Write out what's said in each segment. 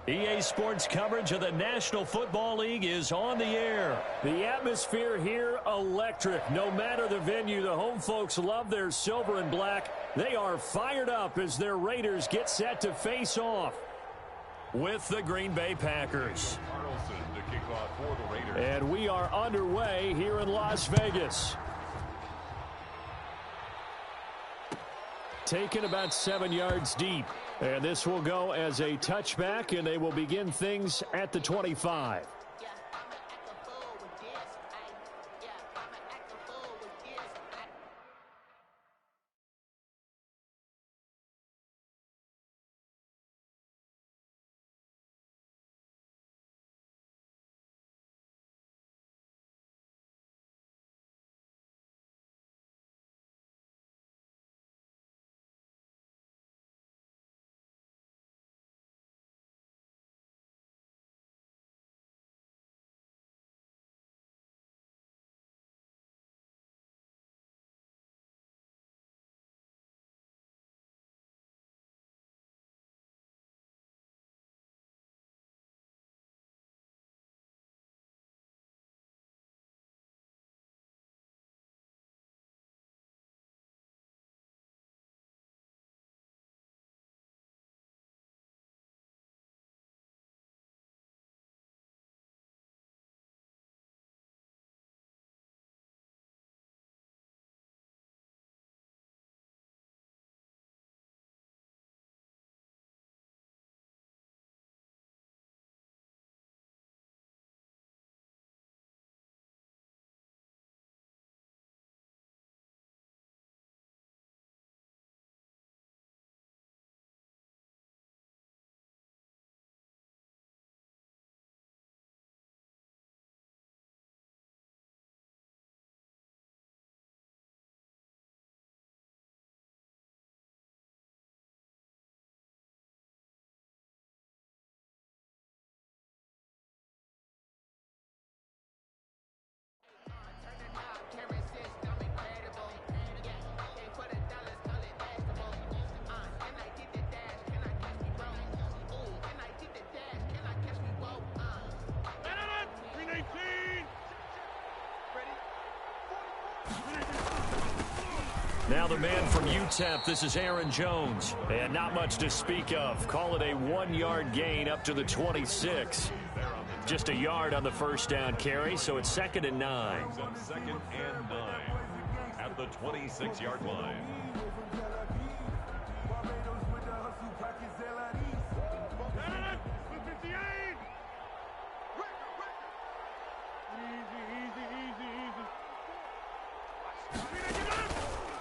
EA Sports coverage of the National Football League is on the air. The atmosphere here, electric. No matter the venue, the home folks love their silver and black. They are fired up as their Raiders get set to face off with the Green Bay Packers. To kick off for the Raiders. And we are underway here in Las Vegas. Taken about 7 yards deep. And this will go as a touchback, and they will begin things at the 25. Now the man from UTEP, this is Aaron Jones. And not much to speak of. Call it a 1-yard gain up to the 26. Just a yard on the first down carry, so it's 2nd and 9. Second and 9 at the 26-yard line.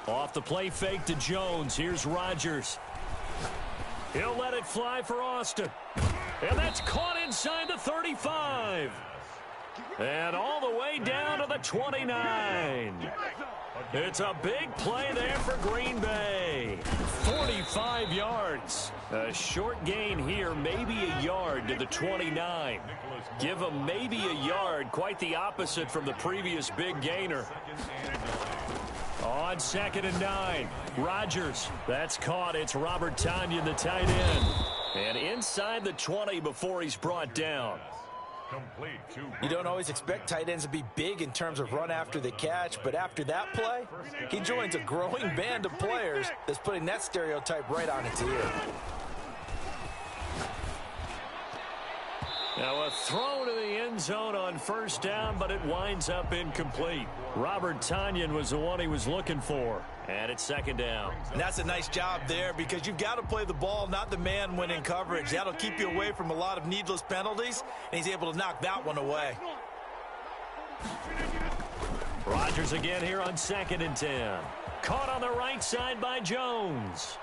Off the play fake to Jones. Here's Rodgers. He'll let it fly for Austin. And that's caught inside the 35. And all the way down to the 29. It's a big play there for Green Bay. 45 yards. A short gain here, maybe a yard to the 29. Give them maybe a yard, quite the opposite from the previous big gainer. On 2nd and 9, Rodgers. That's caught. It's Robert Tonyan, the tight end. And inside the 20 before he's brought down. You don't always expect tight ends to be big in terms of run after the catch, but after that play, he joins a growing band of players that's putting that stereotype right on its ear. Now a throw to the end zone on first down, but it winds up incomplete. Robert Tonyan was the one he was looking for. And it's 2nd down. And that's a nice job there because you've got to play the ball, not the man when in coverage. That'll keep you away from a lot of needless penalties, and he's able to knock that one away. Rodgers again here on 2nd and 10. Caught on the right side by Jones.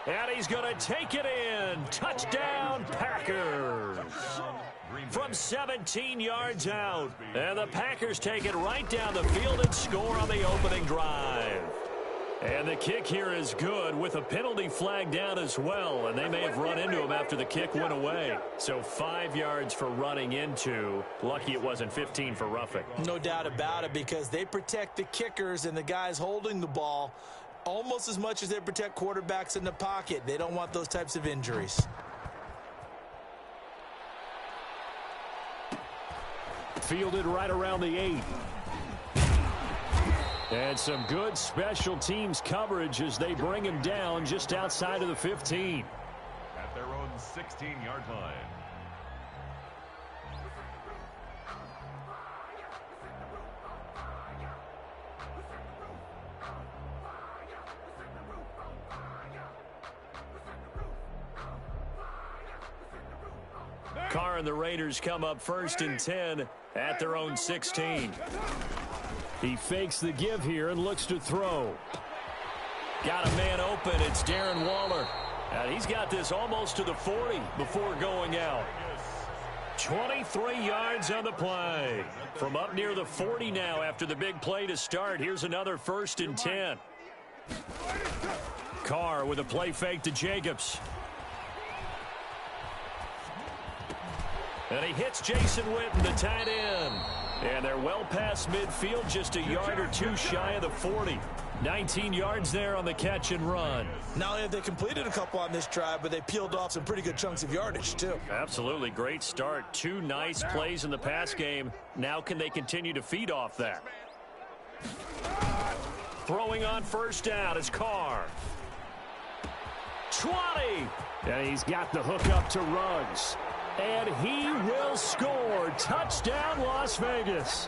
And he's going to take it in. Touchdown, Packers. From 17 yards out. And the Packers take it right down the field and score on the opening drive. And the kick here is good with a penalty flag down as well. And they may have run into him after the kick went away. So 5 yards for running into. Lucky it wasn't 15 for roughing. No doubt about it, because they protect the kickers and the guys holding the ball almost as much as they protect quarterbacks in the pocket. They don't want those types of injuries. Fielded right around the 8. And some good special teams coverage as they bring him down just outside of the 15. At their own 16-yard line. Carr and the Raiders come up 1st and 10 at their own 16. He fakes the give here and looks to throw. Got a man open. It's Darren Waller. And he's got this almost to the 40 before going out. 23 yards on the play. From up near the 40 now after the big play to start. Here's another 1st and 10. Carr with a play fake to Jacobs. And he hits Jason Witten, the tight end. And they're well past midfield, just a yard or two shy of the 40. 19 yards there on the catch and run. Not only have they completed a couple on this drive, but they peeled off some pretty good chunks of yardage, too. Absolutely. Great start. 2 nice plays in the pass game. Now can they continue to feed off that? Throwing on 1st down is Carr. 20. And he's got the hook up to Ruggs. And he will score. Touchdown, Las Vegas.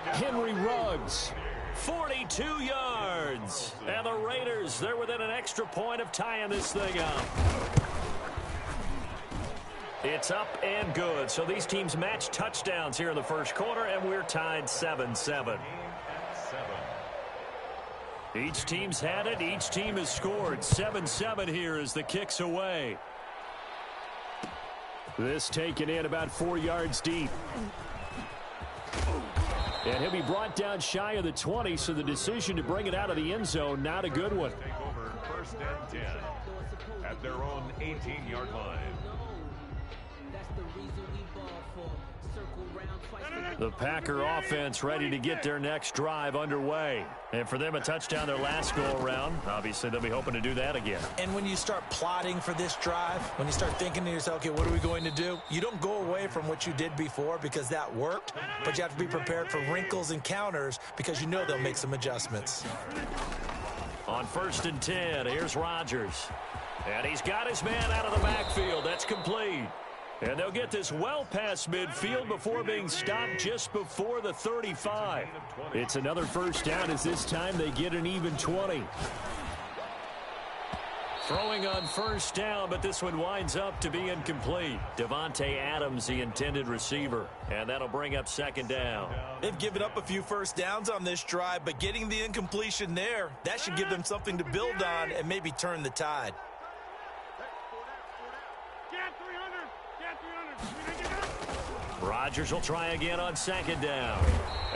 Henry Ruggs. 42 yards. And the Raiders, they're within an extra point of tying this thing up. It's up and good. So these teams match touchdowns here in the first quarter, and we're tied 7-7. Each team's had it. Each team has scored. 7-7 here as the kick's away. This taken in about 4 yards deep. And he'll be brought down shy of the 20, so the decision to bring it out of the end zone, not a good one. Take over 1st and 10 at their own 18-yard line. The Packer offense ready to get their next drive underway. And for them, a touchdown their last go-around. Obviously, they'll be hoping to do that again. And when you start plotting for this drive, when you start thinking to yourself, okay, what are we going to do? You don't go away from what you did before because that worked, but you have to be prepared for wrinkles and counters because you know they'll make some adjustments. On 1st and 10, here's Rodgers. And he's got his man out of the backfield. That's complete. And they'll get this well past midfield before being stopped just before the 35. It's another 1st down as this time they get an even 20. Throwing on 1st down, but this one winds up to be incomplete. Devontae Adams, the intended receiver. And that'll bring up 2nd down. They've given up a few 1st downs on this drive, but getting the incompletion there, that should give them something to build on and maybe turn the tide. Rodgers will try again on 2nd down.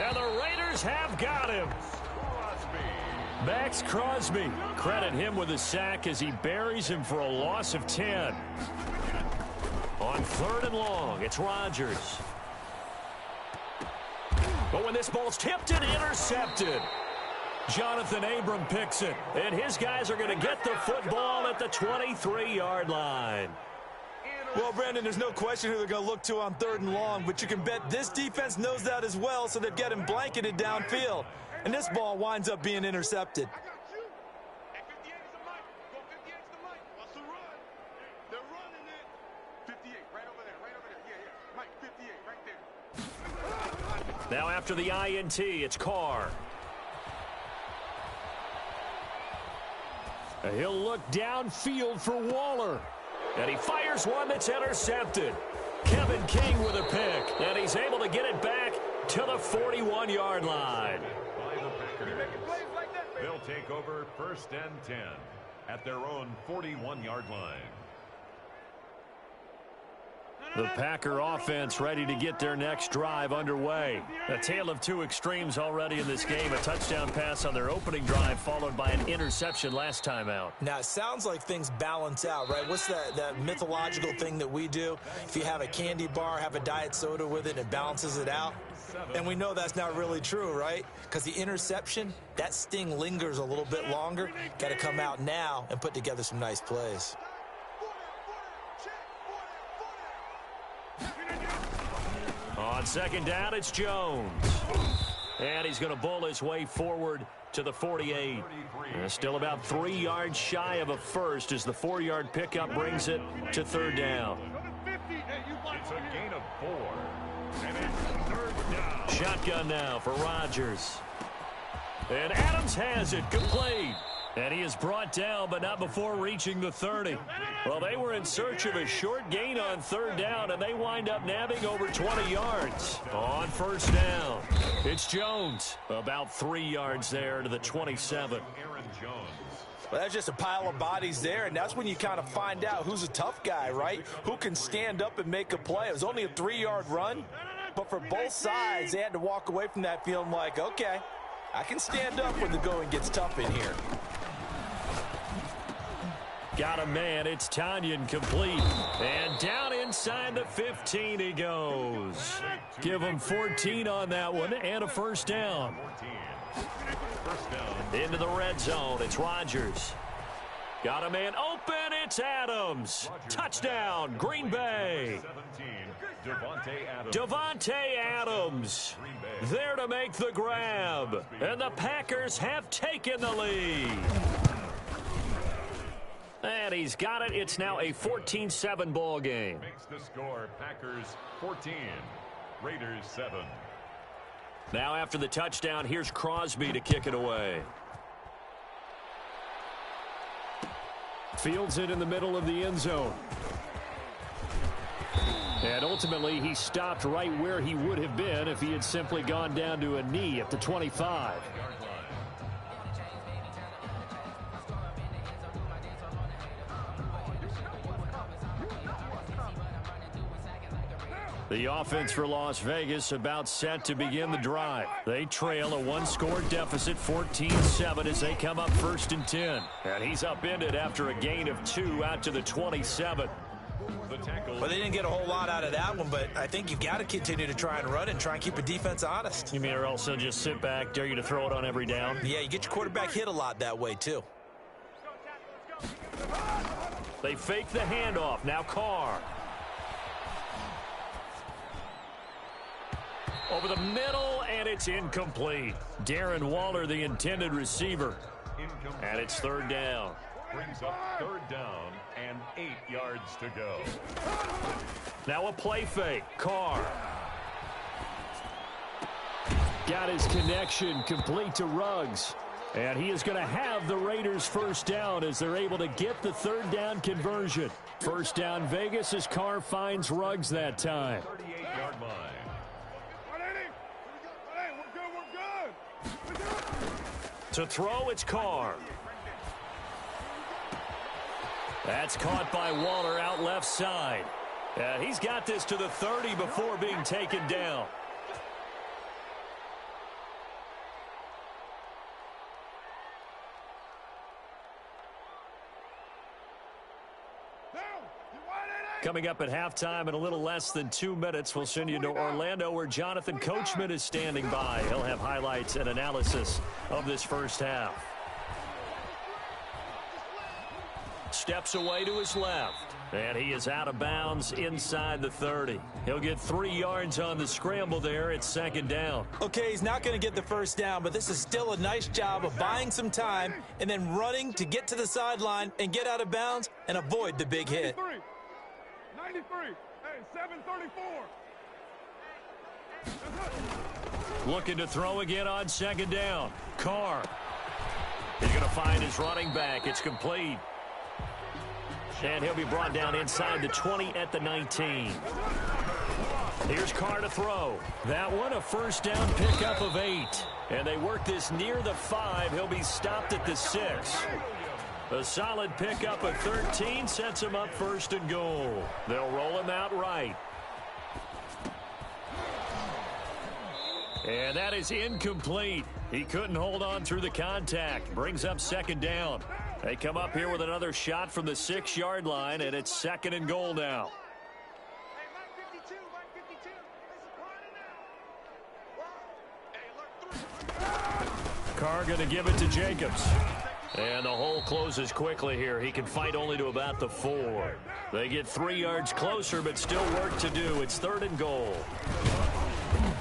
And the Raiders have got him. Max Crosby. Credit him with a sack as he buries him for a loss of 10. On 3rd and long, it's Rodgers. But when this ball's tipped and intercepted, Jonathan Abram picks it. And his guys are going to get the football at the 23-yard line. Well, Brandon, there's no question who they're going to look to on 3rd and long, but you can bet this defense knows that as well, so they've got him blanketed downfield. And this ball winds up being intercepted. Now after the INT, it's Carr. And he'll look downfield for Waller. And he fires one that's intercepted. Kevin King with a pick. And he's able to get it back to the 41-yard line. They'll take over 1st and 10 at their own 41-yard line. The Packer offense ready to get their next drive underway. A tale of 2 extremes already in this game. A touchdown pass on their opening drive followed by an interception last time out. Now, it sounds like things balance out, right? What's that mythological thing that we do? If you have a candy bar, have a diet soda with it, it balances it out. And we know that's not really true, right? Because the interception, that sting lingers a little bit longer. Got to come out now and put together some nice plays. On On second down, it's Jones. And he's going to bowl his way forward to the 48. Still about 3 yards shy of a first as the 4-yard pickup brings it to third down. It's a gain of 4. And it's third down. Shotgun now for Rodgers. And Adams has it, complete. And he is brought down, but not before reaching the 30. Well, they were in search of a short gain on third down, and they wind up nabbing over 20 yards on first down. It's Jones, about 3 yards there to the 27. Aaron Jones. Well, that's just a pile of bodies there, and that's when you kind of find out who's a tough guy, right? Who can stand up and make a play. It was only a 3-yard run, but for both sides, they had to walk away from that feeling like, okay, I can stand up when the going gets tough in here. Got a man. It's Tanyan, complete. And down inside the 15 he goes. Give him 14 on that one and a first down. 14. First down. Into the red zone. It's Rodgers. Got a man open. It's Adams. Touchdown, Green Bay. 17. Devontae Adams there to make the grab. And the Packers have taken the lead. And he's got it. It's now a 14-7 ball game. Makes the score Packers 14, Raiders 7. Now after the touchdown, here's Crosby to kick it away. Fields it in the middle of the end zone. And ultimately, he stopped right where he would have been if he had simply gone down to a knee at the 25. The offense for Las Vegas about set to begin the drive. They trail a one-score deficit, 14-7, as they come up first and 10. And he's upended after a gain of 2 out to the 27. Well, they didn't get a whole lot out of that one, but I think you've got to continue to try and run and try and keep a defense honest. You mean or else they'll just sit back, dare you to throw it on every down? Yeah, you get your quarterback hit a lot that way, too. They fake the handoff. Now Carr. Over the middle, and it's incomplete. Darren Waller, the intended receiver. And it's third down. Brings up third down and 8 yards to go. Now a play fake. Carr. Got his connection complete to Ruggs. And he is going to have the Raiders first down as they're able to get the third down conversion. First down Vegas as Carr finds Ruggs that time. 38-yard line. To throw, it's Carr. That's caught by Waller out left side. And he's got this to the 30 before being taken down. Coming up at halftime in a little less than 2 minutes, we'll send you to Orlando where Jonathan Coachman is standing by. He'll have highlights and analysis of this first half. Steps away to his left, and he is out of bounds inside the 30. He'll get 3 yards on the scramble there. It's second down. Okay, he's not going to get the first down, but this is still a nice job of buying some time and then running to get to the sideline and get out of bounds and avoid the big hit. 93. Hey, 734. Looking to throw again on second down. Carr. He's going to find his running back. It's complete. And he'll be brought down inside the 20 at the 19. Here's Carr to throw. That one a first down pickup of 8. And they work this near the 5. He'll be stopped at the 6. A solid pickup of 13 sets him up first and goal. They'll roll him out right. And that is incomplete. He couldn't hold on through the contact. Brings up second down. They come up here with another shot from the 6-yard line, and it's second and goal now. Carr going to give it to Jacobs. And the hole closes quickly here. He can fight only to about the 4. They get 3 yards closer, but still work to do. It's third and goal.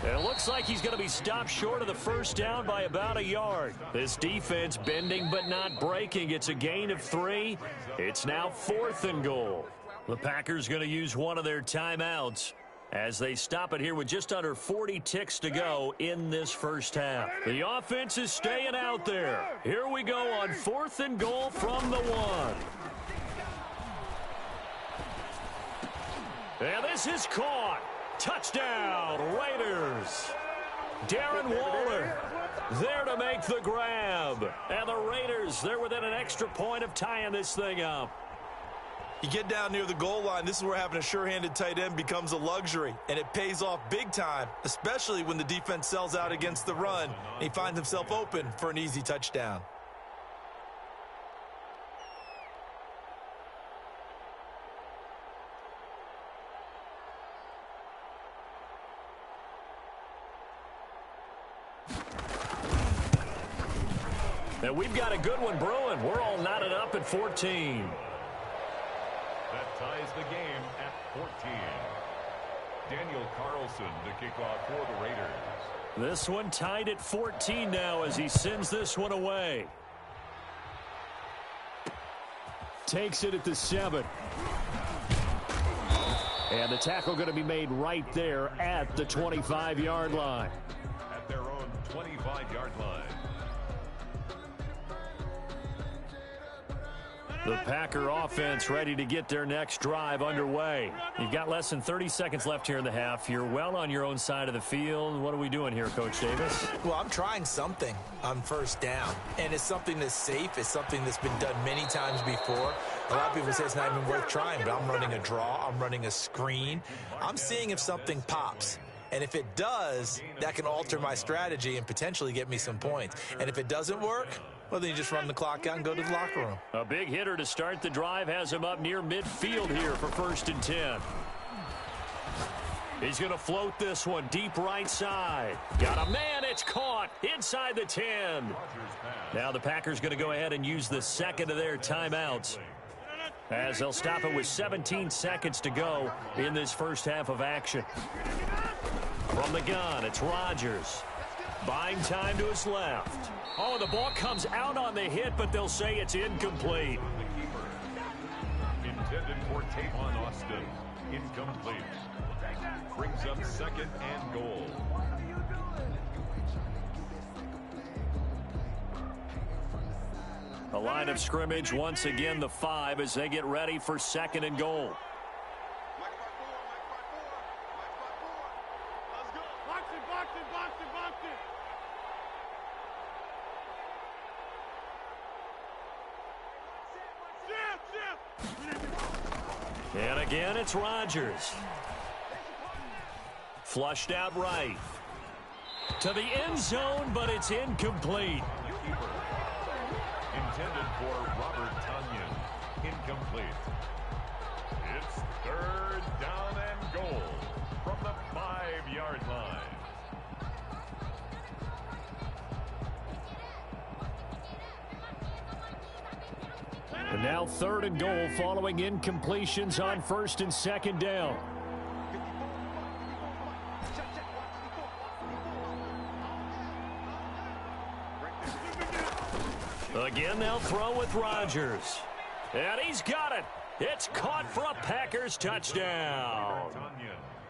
And it looks like he's going to be stopped short of the first down by about a yard. This defense bending but not breaking. It's a gain of 3. It's now 4th and goal. The Packers going to use one of their timeouts as they stop it here with just under 40 ticks to go in this first half. The offense is staying out there. Here we go on 4th and goal from the 1. And this is caught. Touchdown, Raiders. Darren Waller there to make the grab. And the Raiders, they're within an extra point of tying this thing up. You get down near the goal line, this is where having a sure-handed tight end becomes a luxury, and it pays off big time, especially when the defense sells out against the run, and he finds himself open for an easy touchdown. And we've got a good one brewing. We're all knotted up at 14. That ties the game at 14. Daniel Carlson to kick off for the Raiders. This one tied at 14 now as he sends this one away. Takes it at the 7. And the tackle going to be made right there at the 25-yard line. At their own 25-yard line. The Packer offense ready to get their next drive underway. You've got less than 30 seconds left here in the half. You're well on your own side of the field. What are we doing here, Coach Davis? Well, I'm trying something on first down, and it's something that's safe. It's something that's been done many times before. A lot of people say it's not even worth trying, but I'm running a draw. I'm running a screen. I'm seeing if something pops. And if it does, that can alter my strategy and potentially get me some points. And if it doesn't work, well, then you just run the clock out and go to the locker room. A big hitter to start the drive has him up near midfield here for 1st and 10. He's going to float this one deep right side. Got a man. It's caught inside the 10. Now the Packers going to go ahead and use the second of their timeouts as they'll stop it with 17 seconds to go in this first half of action. From the gun, it's Rodgers. Buying time to his left. Oh, the ball comes out on the hit, but they'll say it's incomplete. Intended for Tavon Austin. Incomplete. Brings up 2nd and goal. A line of scrimmage, once again the 5 as they get ready for 2nd and goal. And again, it's Rodgers. Flushed out right. To the end zone, but it's incomplete. Intended for Robert Tonyan. Incomplete. It's 3rd down and goal from the 5-yard line. And now 3rd and goal following incompletions on 1st and 2nd down. Again, they'll throw with Rodgers. And he's got it. It's caught for a Packers touchdown.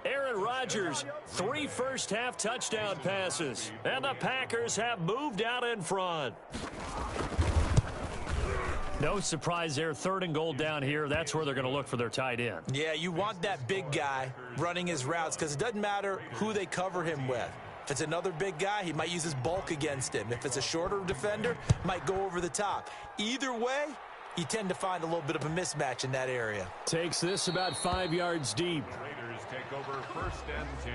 Aaron Rodgers, 3 first-half touchdown passes. And the Packers have moved out in front. No surprise there. 3rd and goal down here. That's where they're going to look for their tight end. Yeah, you want that big guy running his routes because it doesn't matter who they cover him with. If it's another big guy, he might use his bulk against him. If it's a shorter defender, might go over the top. Either way, you tend to find a little bit of a mismatch in that area. Takes this about 5 yards deep. Raiders take over 1st and 10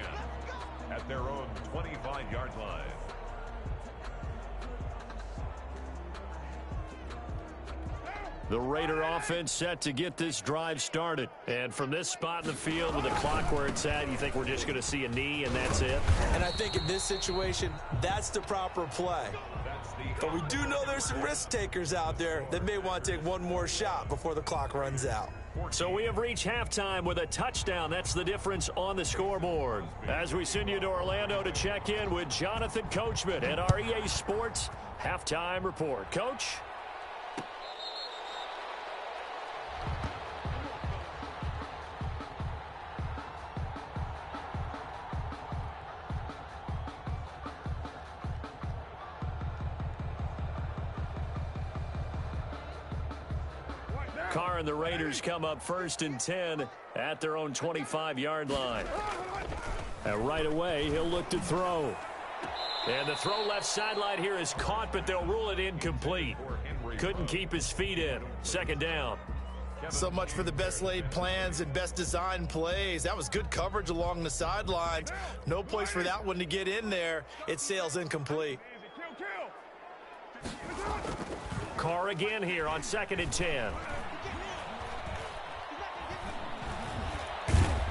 at their own 25-yard line. The Raider offense set to get this drive started. And from this spot in the field with the clock where it's at, you think we're just going to see a knee and that's it? And I think in this situation, that's the proper play. But we do know there's some risk takers out there that may want to take one more shot before the clock runs out. So we have reached halftime with a touchdown. That's the difference on the scoreboard. As we send you to Orlando to check in with Jonathan Coachman at our EA Sports Halftime Report. Coach? Carr and the Raiders come up 1st and 10 at their own 25-yard line. And right away, he'll look to throw. And the throw left sideline here is caught, but they'll rule it incomplete. Couldn't keep his feet in. 2nd down. So much for the best laid plans and best designed plays. That was good coverage along the sidelines. No place for that one to get in there. It sails incomplete. Carr again here on 2nd and 10.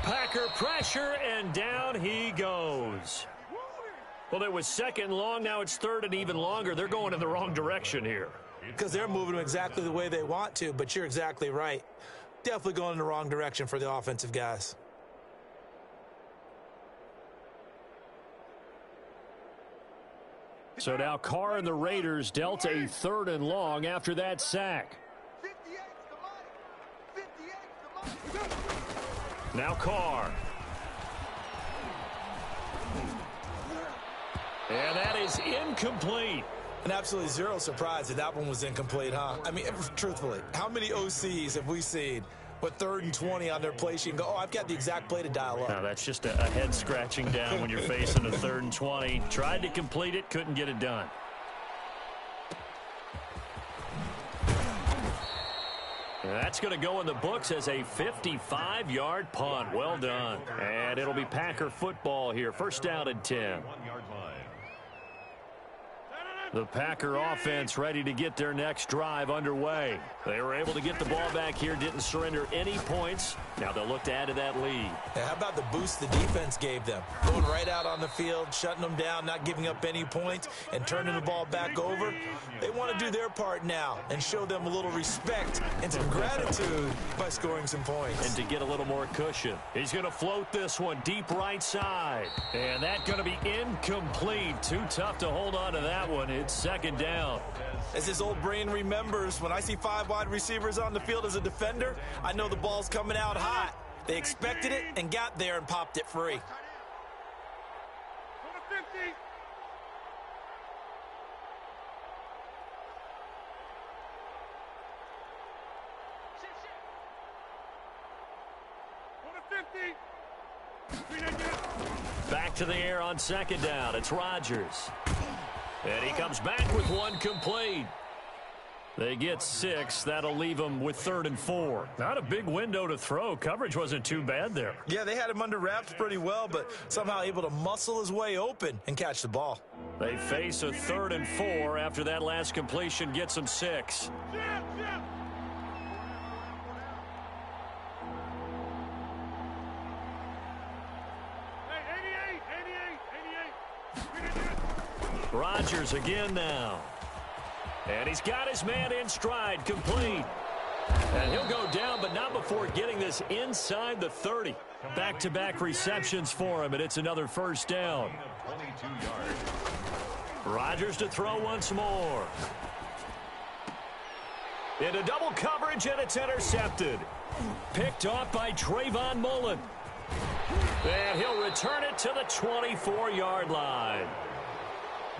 Packer pressure, and down he goes. Well, it was 2nd long. Now it's 3rd and even longer. They're going in the wrong direction here. Because they're moving them exactly the way they want to, but you're exactly right. Definitely going in the wrong direction for the offensive guys. So now Carr and the Raiders dealt a 3rd and long after that sack. Now Carr. And that is incomplete. And absolutely zero surprise that that one was incomplete, huh? I mean, truthfully, how many OCs have we seen with 3rd and 20 on their play sheet and go, oh, I've got the exact play to dial up? No, that's just a head scratching down when you're facing a 3rd and 20. Tried to complete it, couldn't get it done. That's going to go in the books as a 55-yard punt. Well done. And it'll be Packer football here. 1st down and 10. The Packer offense ready to get their next drive underway. They were able to get the ball back here, didn't surrender any points. Now they'll look to add to that lead. Yeah, how about the boost the defense gave them? Going right out on the field, shutting them down, not giving up any points, and turning the ball back over. They want to do their part now and show them a little respect and some gratitude by scoring some points. And to get a little more cushion. He's going to float this one deep right side. And that's going to be incomplete. Too tough to hold on to that one. It's 2nd down. As his old brain remembers, when I see 5 wide receivers on the field as a defender, I know the ball's coming out hot. They expected it and got there and popped it free. Back to the air on 2nd down. It's Rodgers. And he comes back with one complete. They get 6. That'll leave them with 3rd and 4. Not a big window to throw. Coverage wasn't too bad there. Yeah, they had him under wraps pretty well, but somehow able to muscle his way open and catch the ball. They face a 3rd and 4 after that last completion gets them 6. Rodgers again now. And he's got his man in stride, complete. And he'll go down, but not before getting this inside the 30. Back-to-back receptions for him, and it's another 1st down. Rodgers to throw once more. Into double coverage, and it's intercepted. Picked off by Trayvon Mullen. And he'll return it to the 24-yard line.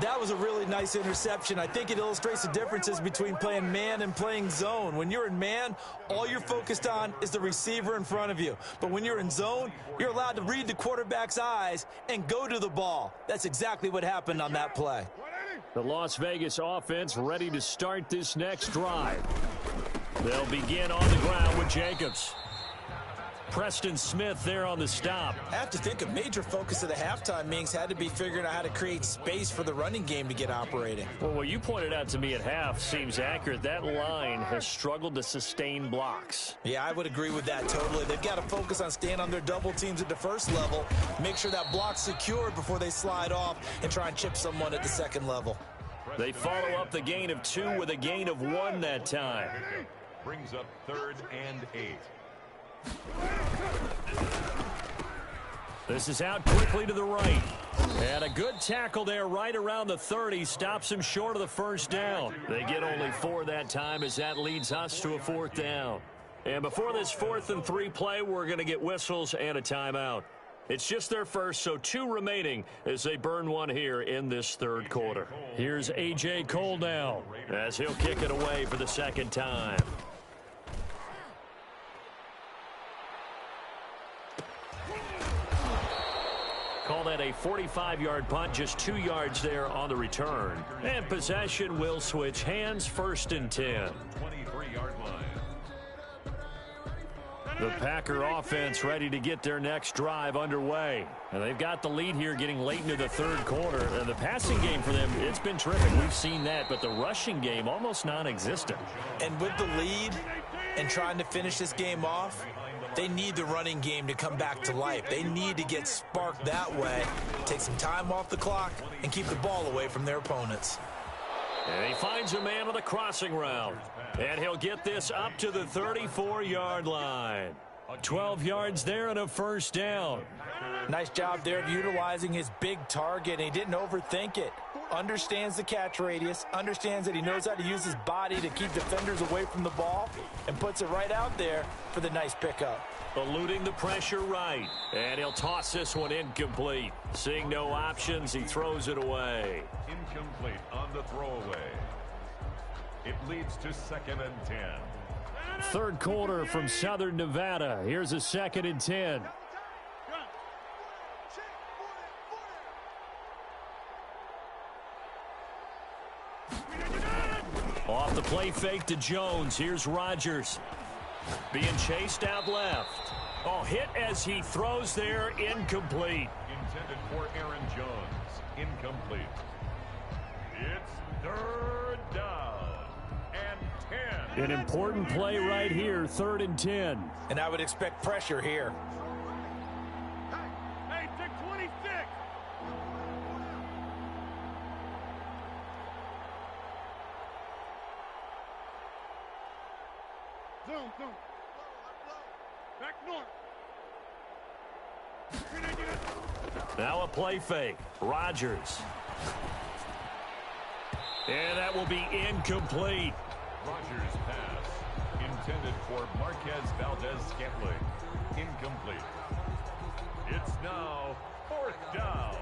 That was a really nice interception. I think it illustrates the differences between playing man and playing zone. When you're in man, all you're focused on is the receiver in front of you. But when you're in zone, you're allowed to read the quarterback's eyes and go to the ball. That's exactly what happened on that play. The Las Vegas offense ready to start this next drive. They'll begin on the ground with Jacobs. Preston Smith there on the stop. I have to think a major focus of the halftime meetings had to be figuring out how to create space for the running game to get operating. Well, what you pointed out to me at half seems accurate. That line has struggled to sustain blocks. Yeah, I would agree with that totally. They've got to focus on staying on their double teams at the first level, make sure that block's secured before they slide off and try and chip someone at the second level. They follow up the gain of 2 with a gain of 1 that time. Brings up 3rd and 8. This is out quickly to the right. And a good tackle there right around the 30. Stops him short of the first down. They get only 4 that time as that leads us to a 4th down. And before this 4th and 3 play, we're going to get whistles and a timeout. It's just their first, so 2 remaining as they burn one here in this 3rd quarter. Here's A.J. Cole now as he'll kick it away for the 2nd time. Call that a 45-yard punt, just 2 yards there on the return. And possession will switch hands, 1st and 10. 23-yard line. The Packer offense ready to get their next drive underway. And they've got the lead here getting late into the 3rd quarter. And the passing game for them, it's been terrific. We've seen that, but the rushing game almost non-existent. And with the lead and trying to finish this game off, they need the running game to come back to life. They need to get sparked that way, take some time off the clock, and keep the ball away from their opponents. And he finds a man on the crossing route. And he'll get this up to the 34-yard line. 12 yards there and a 1st down. Nice job there of utilizing his big target. He didn't overthink it. Understands the catch radius, understands that he knows how to use his body to keep defenders away from the ball, and puts it right out there for the nice pickup. Eluding the pressure right, and he'll toss this one incomplete. Seeing no options, he throws it away. Incomplete on the throwaway. It leads to 2nd and 10. 3rd quarter from Southern Nevada. Here's a 2nd and 10. Off the play fake to Jones. Here's Rodgers. Being chased out left. Oh, hit as he throws there. Incomplete. Intended for Aaron Jones. Incomplete. It's 3rd down and 10. An important play right here. 3rd and 10. And I would expect pressure here. Hey, take 26. Zoom. Back north. Now a play fake. Rodgers. And that will be incomplete. Rodgers pass. Intended for Marquez Valdez-Scantling. Incomplete. It's now 4th down.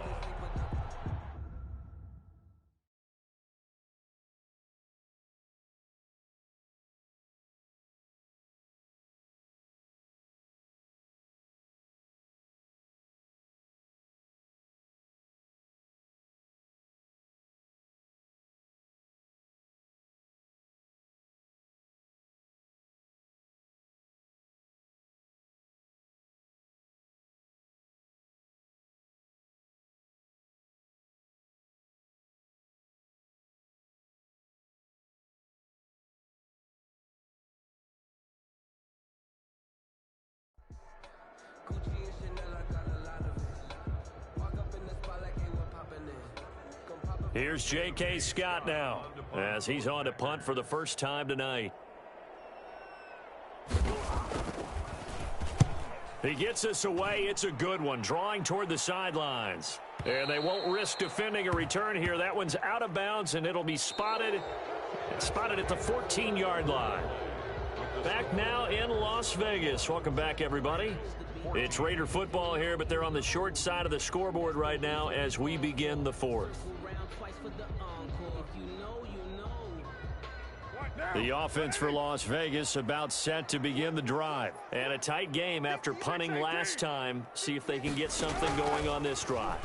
Here's J.K. Scott now as he's on to punt for the first time tonight. He gets us away. It's a good one, drawing toward the sidelines. And they won't risk defending a return here. That one's out of bounds, and it'll be spotted at the 14-yard line. Back now in Las Vegas. Welcome back, everybody. It's Raider football here, but they're on the short side of the scoreboard right now as we begin the 4th. The offense for Las Vegas about set to begin the drive. And a tight game after punting last time. See if they can get something going on this drive.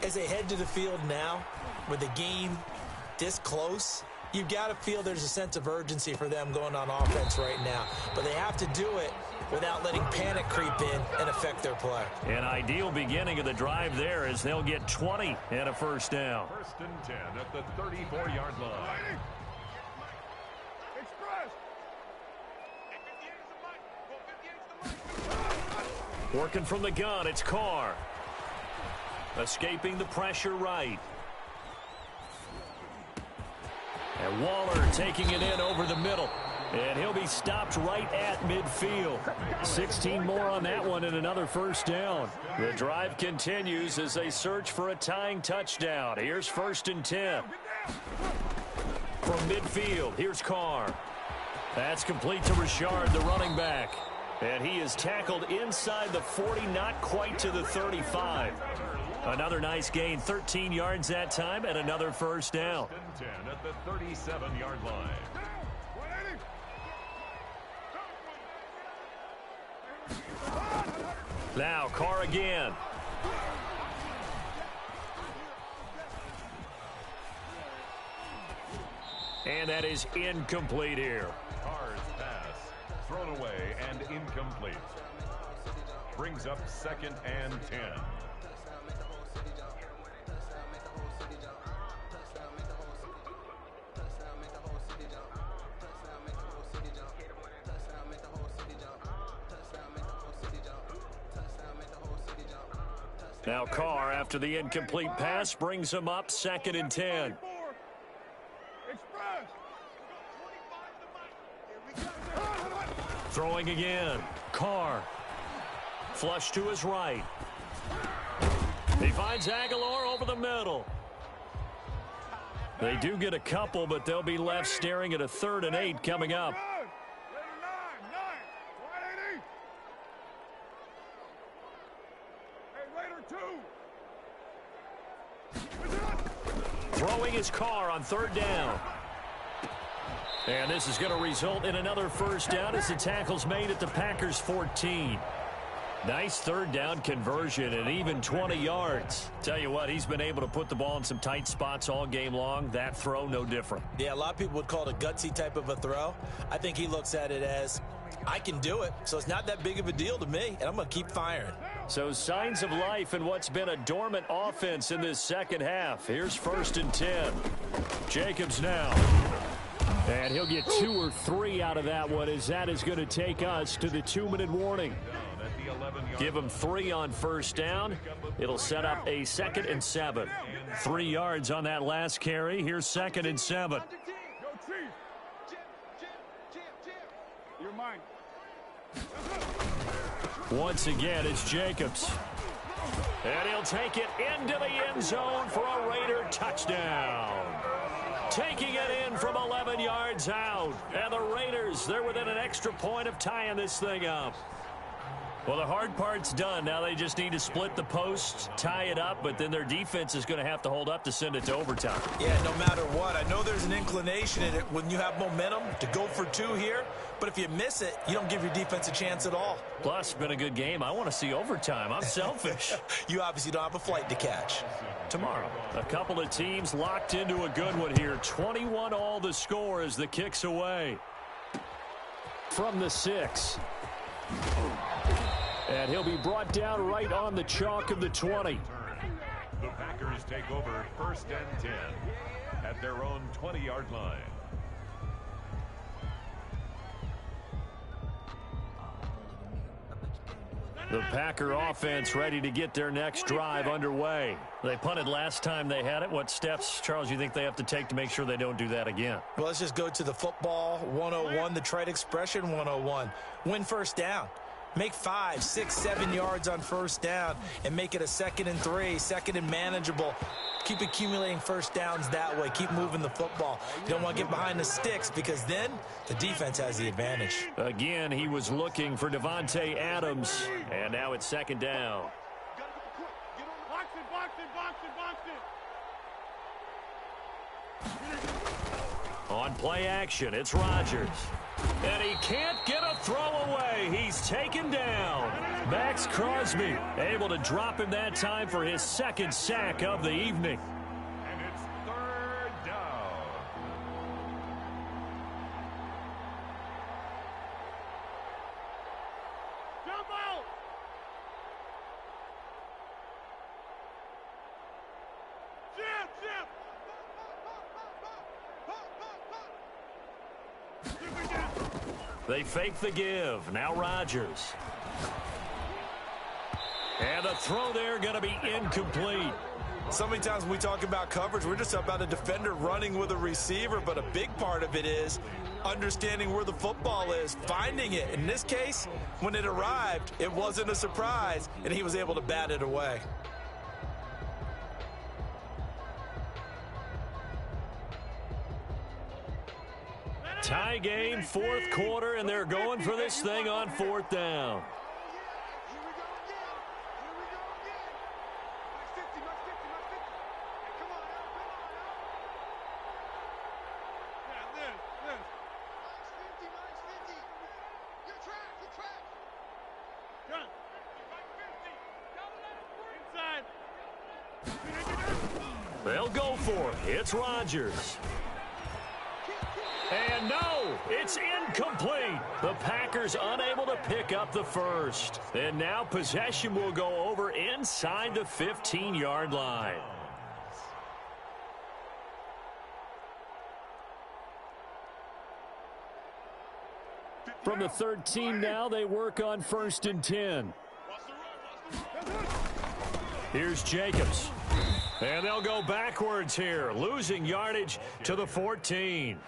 As they head to the field now, with the game this close, you've got to feel there's a sense of urgency for them going on offense right now. But they have to do it without letting panic creep in and affect their play. An ideal beginning of the drive there as they'll get 20 and a first down. 1st and 10 at the 34-yard line. Working from the gun, it's Carr. Escaping the pressure right. And Waller taking it in over the middle. And he'll be stopped right at midfield. 16 more on that one and another first down. The drive continues as they search for a tying touchdown. Here's 1st and 10. From midfield, here's Carr. That's complete to Richard, the running back. And he is tackled inside the 40, not quite to the 35. Another nice gain, 13 yards that time, and another first down. 10 at the 37-yard line. Now Carr again. And that is incomplete here. Carr's pass thrown away and incomplete. Brings up 2nd and 10. Now Carr, after the incomplete pass, brings him up 2nd and 10. Throwing again. Carr. Flush to his right. He finds Aguilar over the middle. They do get a couple, but they'll be left staring at a 3rd and 8 coming up. Throwing his Carr on 3rd down. And this is going to result in another first down as the tackle's made at the Packers 14. Nice 3rd down conversion and even 20 yards. Tell you what, he's been able to put the ball in some tight spots all game long. That throw, no different. Yeah, a lot of people would call it a gutsy type of a throw. I think he looks at it as, I can do it, so it's not that big of a deal to me, and I'm going to keep firing. So signs of life in what's been a dormant offense in this second half. Here's 1st and 10. Jacobs now. And he'll get 2 or 3 out of that one as that is going to take us to the 2-minute warning. Give him 3 on first down. It'll set up a 2nd and 7. 3 yards on that last carry. Here's 2nd and 7. Once again, it's Jacobs. And he'll take it into the end zone for a Raider touchdown. Taking it in from 11 yards out. And the Raiders, they're within an extra point of tying this thing up. Well, the hard part's done. Now they just need to split the post, tie it up, but then their defense is going to have to hold up to send it to overtime. Yeah, no matter what. I know there's an inclination in it when you have momentum to go for 2 here, but if you miss it, you don't give your defense a chance at all. Plus, been a good game. I want to see overtime. I'm selfish. You obviously don't have a flight to catch. Tomorrow, a couple of teams locked into a good one here. 21 all the score as the kick's away. From the 6. And he'll be brought down right on the chalk of the 20. The Packers take over 1st and 10 at their own 20-yard line. The Packer offense ready to get their next drive underway. They punted last time they had it. What steps, Charles, you think they have to take to make sure they don't do that again? Well, let's just go to the football 101, the trite expression 101. Win first down. Make 5, 6, 7 yards on first down and make it a 2nd and 3, 2nd and manageable. Keep accumulating first downs that way. Keep moving the football. You don't want to get behind the sticks because then the defense has the advantage. Again, he was looking for Devontae Adams, and now it's 2nd down. Box it, box it, box it, box it. On play action, it's Rodgers. And he can't get a throw away. He's taken down. Max Crosby able to drop him that time for his 2nd sack of the evening. And it's 3rd down. Jump out. Jump. They fake the give. Now Rodgers. And the throw there going to be incomplete. So many times when we talk about coverage, we're just about a defender running with a receiver, but a big part of it is understanding where the football is, finding it. In this case, when it arrived, it wasn't a surprise, and he was able to bat it away. Tie game, fourth quarter, and they're going for this thing on fourth down. They'll go for it. It's Rodgers. And no, it's incomplete. The Packers unable to pick up the first. And now possession will go over inside the 15-yard line. From the 13 now, they work on 1st and 10. Here's Jacobs. And they'll go backwards here, losing yardage to the 14.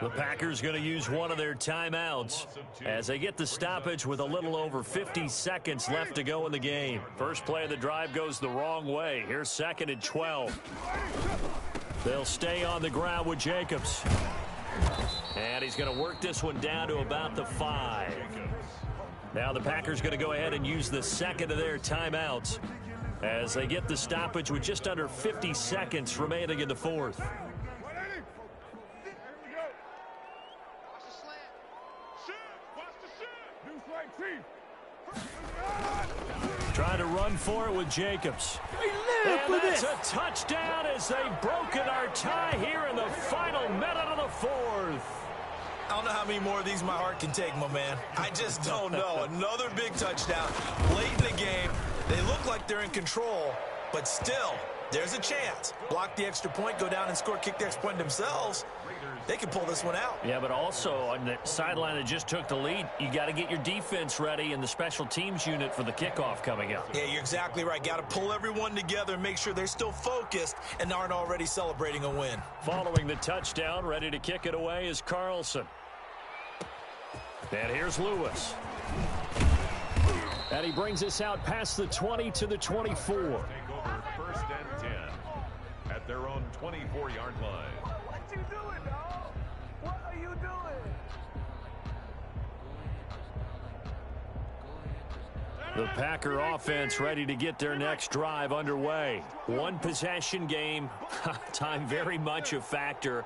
The Packers going to use one of their timeouts as they get the stoppage with a little over 50 seconds left to go in the game. First play of the drive goes the wrong way. Here's 2nd and 12. They'll stay on the ground with Jacobs. And he's going to work this one down to about the 5. Now the Packers going to go ahead and use the second of their timeouts as they get the stoppage with just under 50 seconds remaining in the fourth. Trying to run for it with Jacobs. And that's a touchdown as they've broken our tie here in the final minute of the fourth. I don't know how many more of these my heart can take, my man. I just don't know. Another big touchdown late in the game. They look like they're in control, but still, there's a chance. Block the extra point, go down and score, kick the extra point themselves. They can pull this one out. Yeah, but also on the sideline that just took the lead, you got to get your defense ready and the special teams unit for the kickoff coming up. Yeah, you're exactly right. Got to pull everyone together and make sure they're still focused and aren't already celebrating a win. Following the touchdown, ready to kick it away is Carlson. And here's Lewis. And he brings us out past the 20 to the 24. Take over 1st and 10 at their own 24-yard line. What you doing, dog? What are you doing? The Packer offense ready to get their next drive underway. One possession game. Time very much a factor.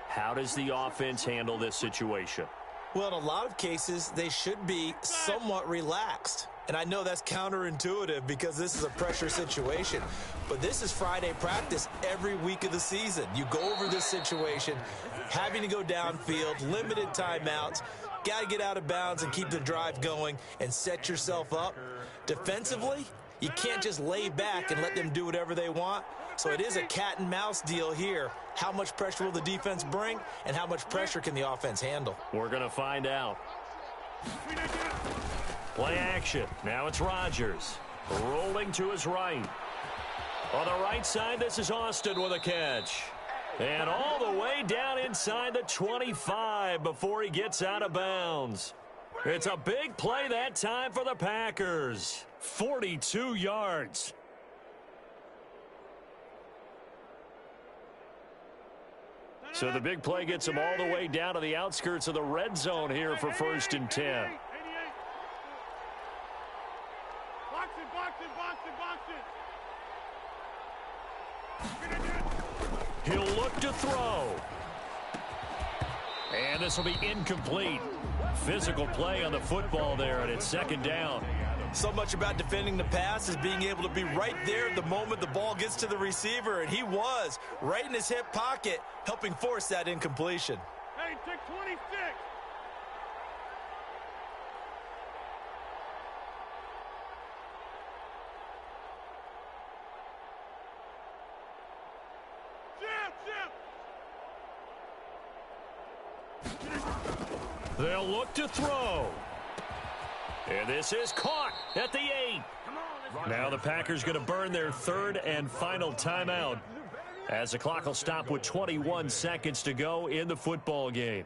How does the offense handle this situation? Well, in a lot of cases, they should be somewhat relaxed. And I know that's counterintuitive because this is a pressure situation. But this is Friday practice every week of the season. You go over this situation, having to go downfield, limited timeouts, got to get out of bounds and keep the drive going and set yourself up. Defensively, you can't just lay back and let them do whatever they want. So it is a cat and mouse deal here. How much pressure will the defense bring and how much pressure can the offense handle? We're going to find out. Play action. Now it's Rodgers. Rolling to his right. On the right side, this is Austin with a catch. And all the way down inside the 25 before he gets out of bounds. It's a big play that time for the Packers. 42 yards. So the big play gets them all the way down to the outskirts of the red zone here for 1st and 10. He'll look to throw. And this will be incomplete. Physical play on the football there, and it's 2nd down. So much about defending the pass is being able to be right there the moment the ball gets to the receiver, and he was right in his hip pocket, helping force that incompletion. Hey, take 26. They'll look to throw. And this is caught at the 8. Now the Packers going to burn their third and final timeout as the clock will stop with 21 seconds to go in the football game.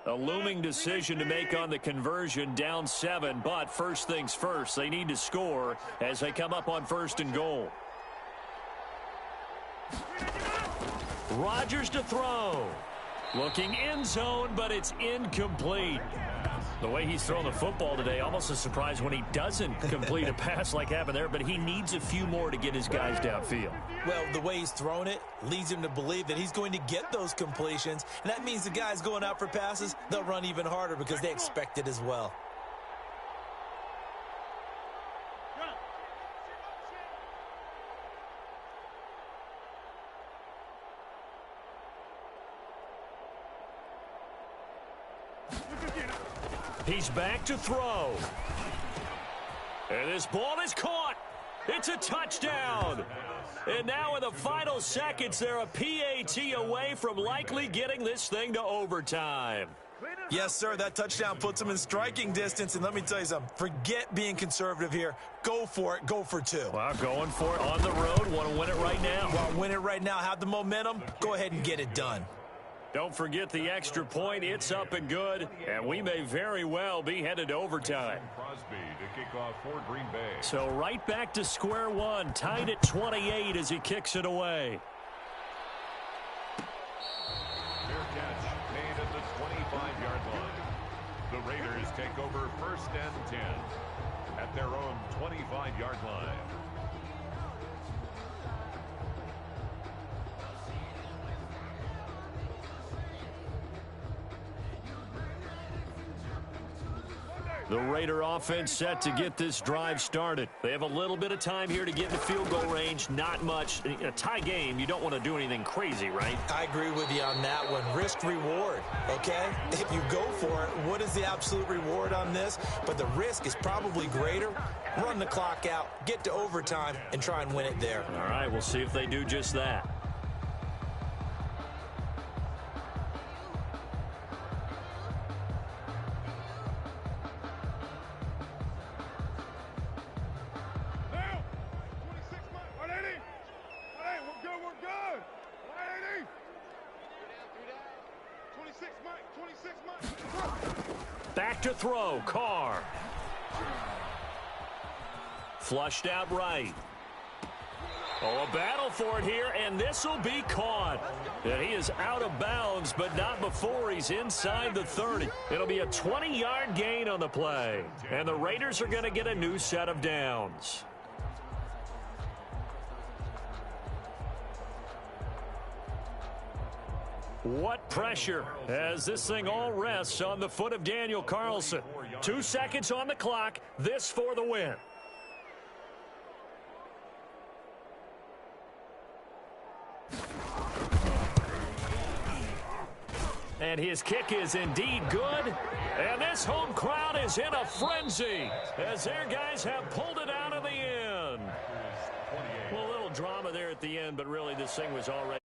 A looming decision to make on the conversion, down 7, but first things first, they need to score as they come up on 1st and goal. Rodgers to throw. Looking end zone, but it's incomplete. The way he's throwing the football today, almost a surprise when he doesn't complete a pass like happened there, but he needs a few more to get his guys downfield. Well, the way he's thrown it leads him to believe that he's going to get those completions, and that means the guys going out for passes, they'll run even harder because they expect it as well. He's back to throw. And this ball is caught. It's a touchdown. And now in the final seconds, they're a PAT away from likely getting this thing to overtime. Yes, sir, that touchdown puts them in striking distance. And let me tell you something, forget being conservative here. Go for it. Go for 2. Well, going for it on the road. Want to win it right now. Want to win it right now. Have the momentum. Go ahead and get it done. Don't forget the extra point. It's up and good, and we may very well be headed to overtime. Crosby to kick off for Green Bay. So right back to square one, tied at 28 as he kicks it away. Fair catch made at the 25-yard line. The Raiders take over 1st and 10 at their own 25-yard line. The Raider offense set to get this drive started. They have a little bit of time here to get into field goal range. Not much. In a tie game, you don't want to do anything crazy, right? I agree with you on that one. Risk reward, okay? If you go for it, what is the absolute reward on this? But the risk is probably greater. Run the clock out, get to overtime, and try and win it there. All right, we'll see if they do just that. Back to throw, Carr. Flushed out right. Oh, a battle for it here, and this will be caught. And he is out of bounds, but not before he's inside the 30. It'll be a 20-yard gain on the play. And the Raiders are going to get a new set of downs. What pressure as this thing all rests on the foot of Daniel Carlson. 2 seconds on the clock. This for the win. And his kick is indeed good. And this home crowd is in a frenzy as their guys have pulled it out of the end. Well, a little drama there at the end, but really this thing was already...